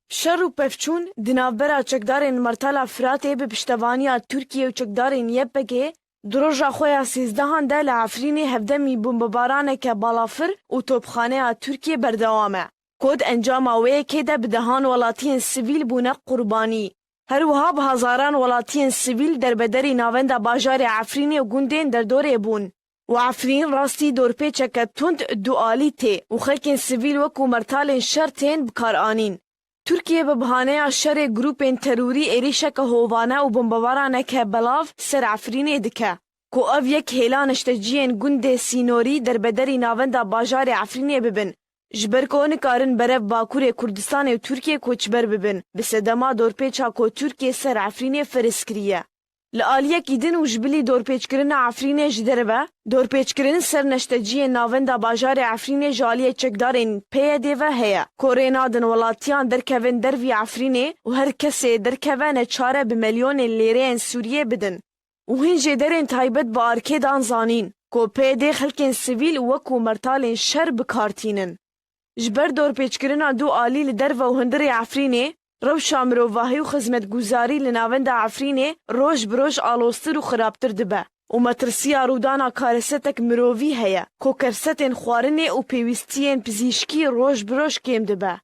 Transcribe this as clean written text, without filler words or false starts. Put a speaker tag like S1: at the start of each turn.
S1: Şer û pevçûn di navbera çekdarên Martala Firatê bi piştevaniya Tirkiye û çekdarên YPG di roja xwe ya 13 de li Efrînê hevdemî bombebaraneke balafir û topxaneya Tirkiye berdewam e. Kod encama wêyekê de bi dehan welatiyên sivîl bûne qurbanî. Her wiha bi hezaran welatiyên sivîl derbederî navenda bajarê Efrînê û gundên derdorê bûn. û Efrîn rastî dorpêçeke tund dualî tê û xelkên sivîl wekû mertalên şer tên bikaranîn. Tirkiye bi bihaneya şerê grûpên terorî êrişeke hovane û bombebaraneke belav ser Efrînê dike. Ku ev yek hêla neşteciyên gundê Sînorî derbederî navenda bajarê Efrînê bibin. Ji ber ku nikarin berev Bakurê Kurdistanê û Tirkiye koçber bibin, bi sedema dorpêça ku Tirkiye ser Efrînê ferez kiriye. Li aliyekî din û ji bilî dorpêçkirina Efrînê ji derve, dorpêçkirin ser neşteciyên navenda bajarê Efrînê ji aliyê çekdarên PYD ve heye. Korê nadin welatiyan derkevin dervî Efrînê û her kesê derkeve neçare bi milyonên lêreyên Sûriyê bidin. û hîn jê derên taybet bi arkê dan zanîn ku PYD xelkên sivîl wekû mertalên şer bikartînin. Ji ber dorpêçkirina du alî li derve û hundirê Efrînê, rewşa mirovahî û xizmetguzarî li navenda Efrînê roj bi roj alostir û xirabtir dibe û metirsiya rûdana karesetek mirovî heye ku kersetên xwarinê û pêwîstiyên pizîşkî roj bi roj kêm dibe.